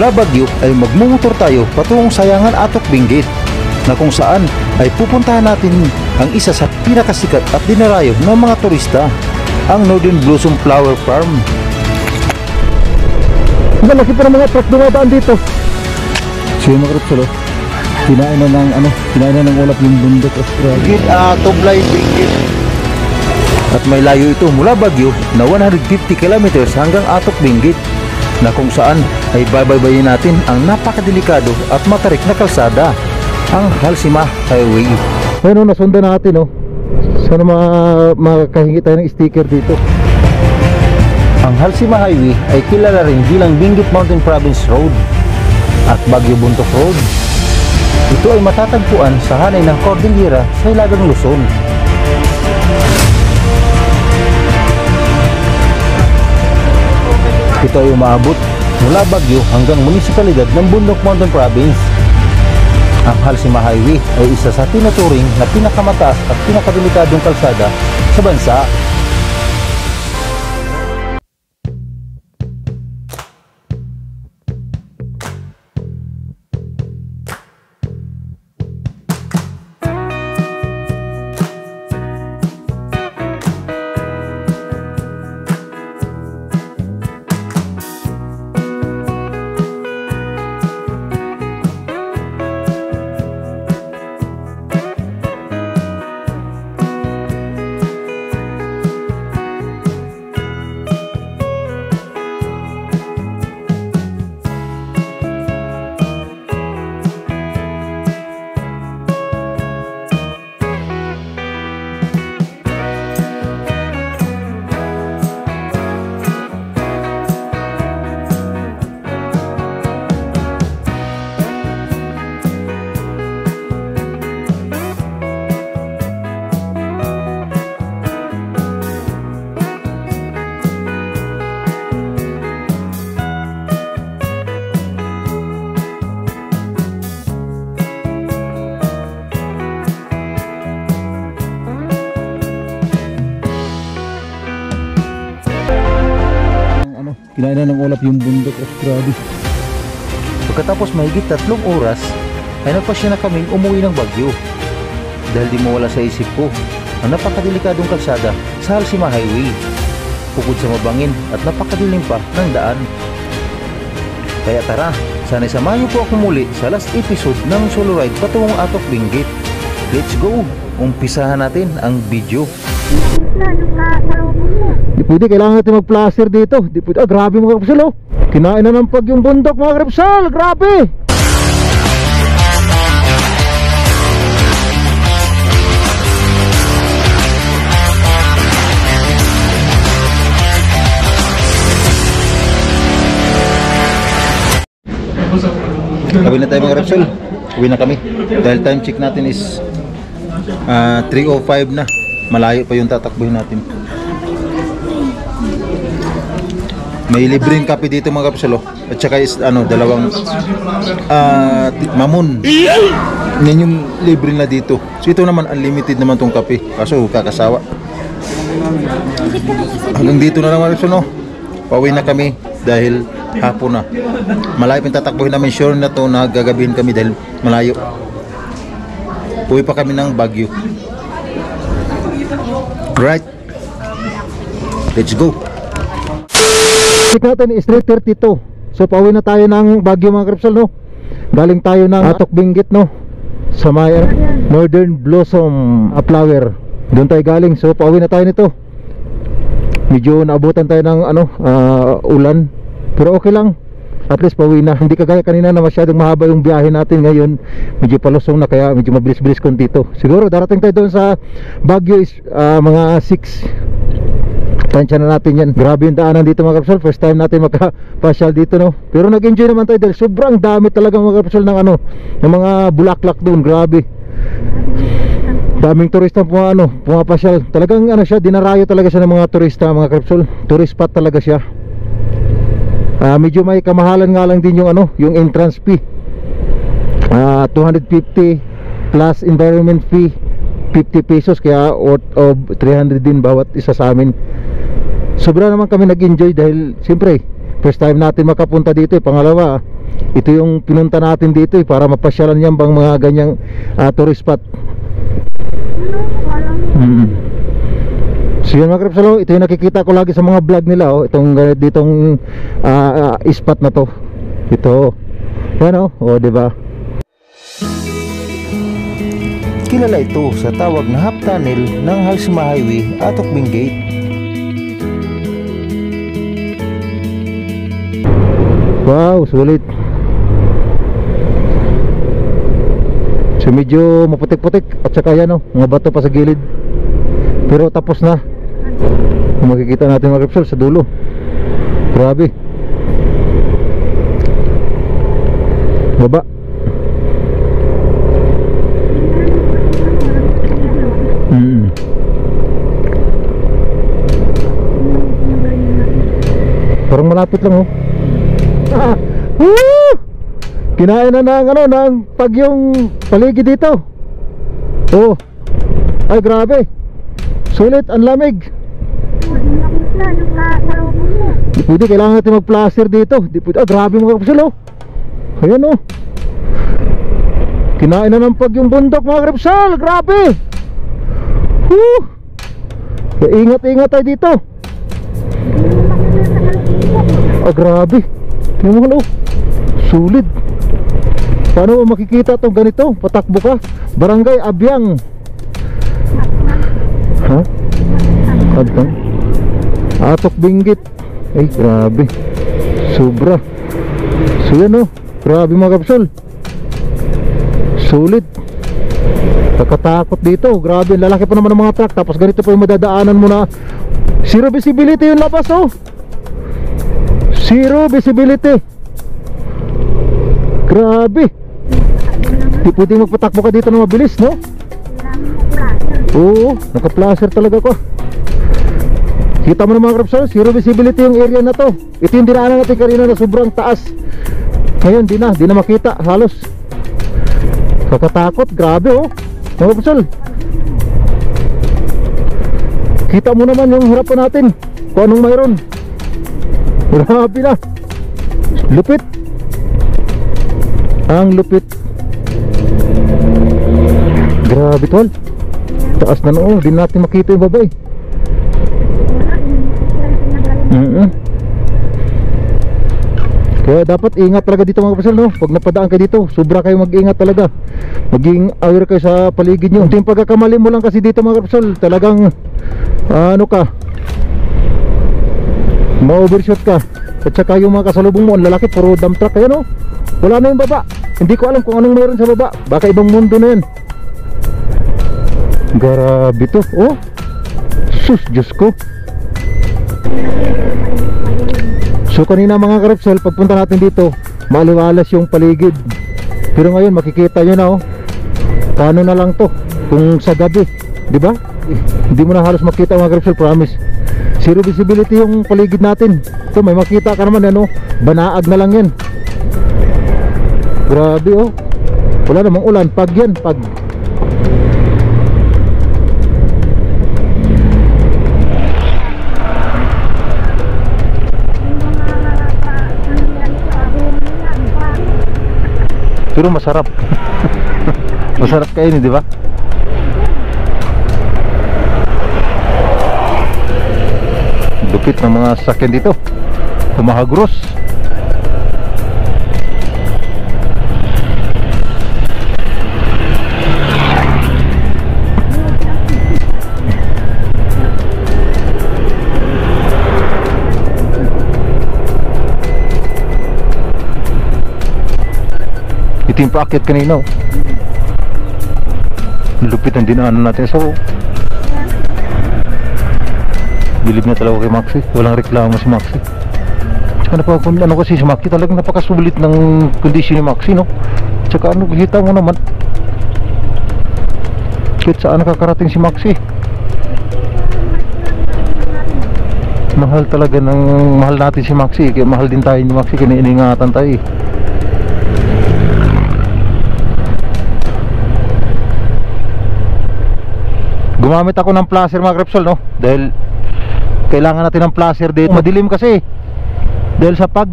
mula Baguio ay magmumotor tayo patungong Sayangan Atok Benguet, na kung saan ay pupuntahan natin ang isa sa pinakasikat at dinarayo ng mga turista, ang Northern Blossom Flower Farm. Ang laki pa ng mga truck dumadaan dito. So yung mga Repsol, kinain na ng ulap yung bundok. Toblay Benguet. At may layo ito mula Baguio na 150 kilometers hanggang Atok Benguet, na kung saan ay babaybayin natin ang napakadelikado at matarik na kalsada, ang Halsima Highway. Ayun, nasundan natin, sana makahingi tayo ng sticker dito. Ang Halsima Highway ay kilala rin bilang Benguet Mountain Province Road at Baguio Buntok Road. Ito ay matatagpuan sa hanay ng Cordillera sa Hilagang Luzon. Ito ay umaabot mula Baguio hanggang munisipalidad ng Bundok Mountain Province. Ang Halsima Highway ay isa sa tinuturing na pinakamataas at pinakadelikadong kalsada sa bansa. Kinain na ng ulap yung bundok, grabe. Pagkatapos mahigit 3 oras ay nagpasya na kaming umuwi ng Baguio, dahil di mawala sa isip ko ang napakadelikadong kalsada sa Halsima Highway, bukod sa mabangin at napakadilim pa ng daan. Kaya tara, sana'y samahan niyo po ako muli sa last episode ng solo ride patungong Atok Benguet. Let's go! Umpisahan natin ang video. Di pwede, kailangan natin mag-placer dito. Di pwede, grabe mga Repsol, kinain na ng pag yung bundok mga Repsol, grabe. Uwi na tayo mga Repsol, uwi na kami dahil time check natin is 3:05 na. Malayo pa yung tatakbuhin natin. May libreng kape dito mga Repsol, at saka is dalawang mamon. Yan yung libre na dito. So ito naman unlimited naman tong kape, kaso kakasawa. Hanggang dito na lang mga Repsol, pauwi na kami dahil hapon na. Malayo pa yung tatakbuhin namin, sure na to na gagabihin kami dahil malayo. Uwi pa kami ng Baguio. Right, let's go. Check natin is 3:32. So pauwi na tayo ng Baguio mga Repsol, galing tayo ng Atok Benguet, sa may Northern Blossom Flower. Doon tayo galing. So pauwi na tayo nito. Medyo naabutan tayo ng ulan, pero okay lang, at least pauwi na. Hindi kagaya kanina na masyadong mahaba yung biyahe natin. Ngayon medyo palusong na, kaya medyo mabilis-bilis konti ito. Siguro darating tayo doon sa Baguio is mga 6. Tansya na natin yan. Grabe yung daanan dito mga Repsol. First time natin magka-pasyal dito, pero nag-enjoy naman tayo dahil sobrang dami talaga mga Repsol ng ng mga bulaklak doon. Grabe, daming turista pumapasyal. Talagang siya, dinarayo talaga siya ng mga turista mga Repsol. Tourist spot talaga siya. Medyo may kamahalan nga lang din yung entrance fee, 250 plus environment fee 50 pesos, kaya worth of 300 din bawat isa sa amin. Sobra naman kami nag-enjoy dahil siyempre first time natin makapunta dito. Pangalawa, Ito yung pinunta natin dito para mapasyalan yan bang mga ganyang tourist spot. So yun mga krepsal, ito yung nakikita ko lagi sa mga vlog nila, oh. Itong ditong spot na to. Ito. Yan, oh, diba? Kilala ito sa tawag na half tunnel ng Halsema Highway at Tukbing Gate. Wow, sulit. So medyo maputik-putik at saka yan, mga bato pa sa gilid. Pero tapos na. Kung makikita natin mga krepsal sa dulo. Grabe. Baba. Parang malapit lang, Kinain na ng pag yung paligid dito. Oh. Ay grabe. Sulit, ang lamig. Di pwede, kailangan natin mag-plaster dito. Di pwede, grabe mga krepsal, Ayan, kinain na ng pag yung bundok mga krepsal. Grabe. Ingat-ingat tayo dito. Grabe. Tingnan mo, sulit. Paano mo makikita itong ganito? Patakbo ka. Barangay Abyang. Ha? Adtang? Atok Binggit. Ay grabe. Sobra. So yan, grabe mga kapsol. Sulit. Nakatakot dito. Grabe, lalaki pa naman ng mga truck. Tapos ganito pa yung madadaanan mo na zero visibility yung labas, Zero visibility. Grabe. Di pwedeng magpatakbo ka dito na mabilis, no? Oo, naka-placer talaga ko. Kita mo na mga krepsal, zero visibility yung area na to. Ito yung dinaanan natin kanina na sobrang taas. Ngayon, di na makita halos. Kakatakot, grabe, mga krepsal. Kita mo naman yung harapan natin, kung anong mayroon. Grabe na. Lupit. Ang lupit. Grabe tol. Taas na noo. Di natin makita yung babay. Kaya dapat ingat talaga dito mga kapasal, Pag napadaan kayo dito, sobra kayo mag-ingat talaga. Maging aware kayo sa paligid nyo. Yung pagkakamali mo lang kasi dito mga kapasal, talagang ma-overshot ka. At saka yung mga kasalubong mo, ang lalaki, puro dump truck. Ayan, wala na yung baba. Hindi ko alam kung anong mayroon sa baba. Baka ibang mundo na yan. Grabe to. Sus, Diyos ko. So kanina mga karepsel, pagpunta natin dito, maliwalas yung paligid. Pero ngayon makikita nyo na, paano na lang to kung sa gabi, di ba? Hindi mo na halos makita mga karepsel, promise. Zero visibility yung paligid natin. So may makita ka naman, banaag na lang yan. Grabe, wala namang ulan, pag yan, pag. Pero masarap. Masarap kainin, di ba? Lupit ng mga sasakyan dito. Humahagros. Ito yung paakyat kanina, lupit ang dinaanan natin. So bilib na talaga kay Maxi. Walang reklamo si Maxi. Tsaka kasi si Maxi talagang napakasulit ng kondisyon ni Maxi, Tsaka kita mo naman kahit saan nakakarating si Maxi. Mahal talaga mahal natin si Maxi. Kaya mahal din tayo ni Maxi. Kaya iniingatan tayo, Gumamit ako ng placer mga krepsol, dahil kailangan natin ng placer dito. Madilim kasi dahil sa pag.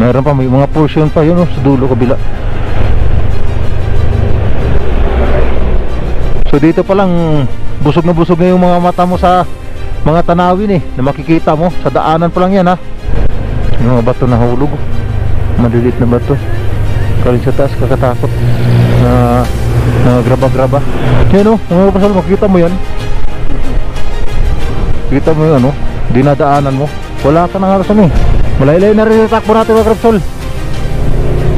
Meron pa, may mga portion pa yun, oh, sa dulo kabila. So dito pa lang busog na yung mga mata mo sa mga tanawin na makikita mo. Sa daanan pa lang yan, ha. Yung mga bato na hulog, malilit na bato. Galing sa taas, kakatakot na graba-graba. Yan, oh, mga kapasal, makikita mo yan. Kita mo yung dinadaanan mo. Wala ka nang halos malaylay na rin yung takbo natin, mga krapsol.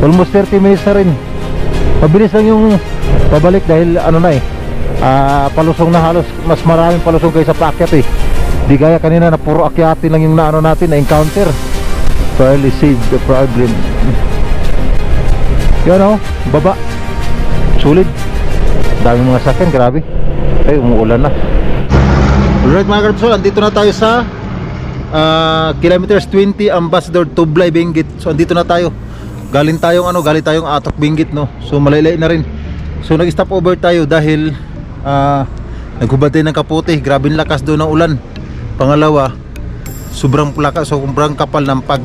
Almost 30 minutes na rin. Mabilis lang yung pabalik dahil palusong na halos. Mas maraming palusong kaysa paakyat di gaya kanina na puro akyatin lang yung natin na encounter. Fairly saved the problem. Yan, baba. Sulit. Daming mga sakyan, grabe. Ay, umuulan na. Alright, mga krapsol, andito na tayo sa kilometers 20 Ambassador Tublay, Benguet. So andito na tayo. Galing tayong Atok, Benguet, no. So malaylay na rin. So nag-stop over tayo dahil naghubad tayo ng kapote. Grabing lakas doon ng ulan. Pangalawa, sobrang kapal ng pag.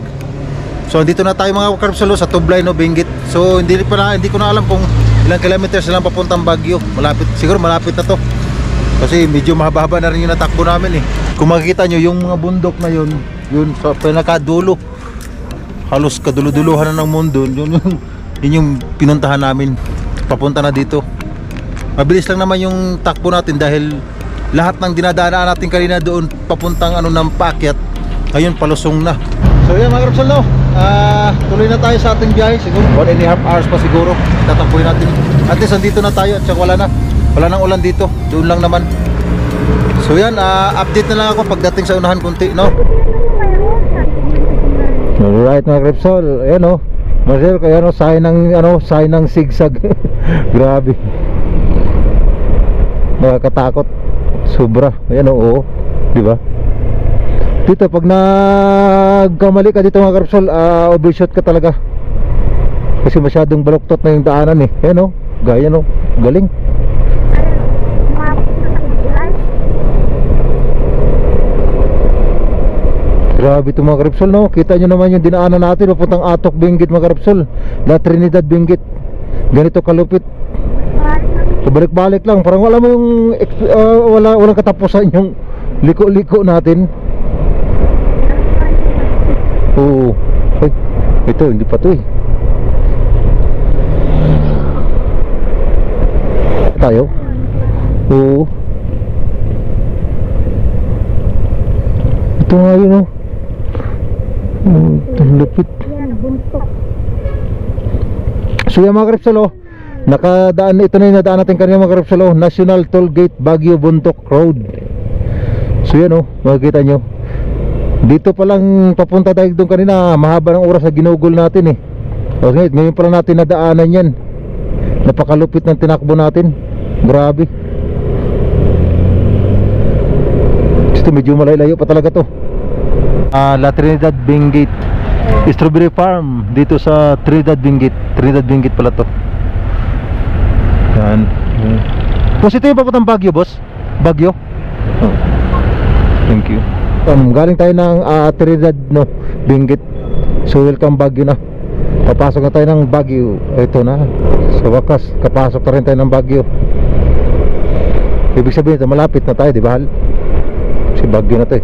So andito na tayo, mga karpsalo, sa Tublay, no, Benguet. So hindi ko na alam kung ilang kilometers na lang papuntang Baguio. Siguro malapit na to. Kasi medyo mahaba na rin yung natakbo namin Kung makikita nyo yung mga bundok na yun sa pinakadulo, halos kadulo-duluhan na ng mundo, yun yung pinuntahan namin. Papunta na dito. Mabilis lang naman yung takbo natin dahil lahat ng dinadaanan natin kanina doon papuntang ng paakyat, ngayon palusong na. So yan, mga krapsal, tuloy na tayo sa ating biyahe. Siguro 1.5 hours pa siguro tatakbuhin natin. At least andito na tayo at saka wala nang ulan dito, doon lang naman. So yan, update na lang ako pagdating sa unahan kunti, no? Alright, mga krapsol, ayan, Marcel, kaya sign ng zigzag. Grabe, nakakatakot sobra. Ayan, oo, diba? Dito pag nagkamali ka dito, mga krapsol, overshot ka talaga kasi masyadong baluktot na yung daanan Ayan, gaya, galing. Grabe ito, mga karapsol, no? Kita nyo naman yung dinaanan natin papuntang Atok, Benguet, mga karapsol. La Trinidad, Benguet. Ganito kalupit. So balik-balik lang. Parang wala mo yung walang katapusan yung liko-liko natin. Oo. Ay, ito, hindi pa ito tayo. Oo. Ito nga yun, ang lupit. So yan, mga karapsal, nakadaan, ito na yung nadaan natin kanina, mga karapsal, National Toll Gate Baguio Buntok Road. So yan, makikita nyo dito pa lang papunta tayo doon kanina. Mahaba ng oras na ginugol natin Okay, ngayon pa lang natin nadaanan yan. Napakalupit ng tinakbo natin. Grabe. Ito medyo malayo pa talaga to. La Trinidad, Benguet, Strawberry Farm dito sa Trinidad, Benguet pala to. Yan. Boss, ito yung papuntang Baguio, boss? Baguio? Oh. Thank you. Galing tayo ng Trinidad, Benguet. So welcome Baguio na. Papasok na tayo ng Baguio. Ito na, sa wakas kapasok na rin tayo ng Baguio. Ibig sabihin ito, malapit na tayo, di ba? Si Baguio na to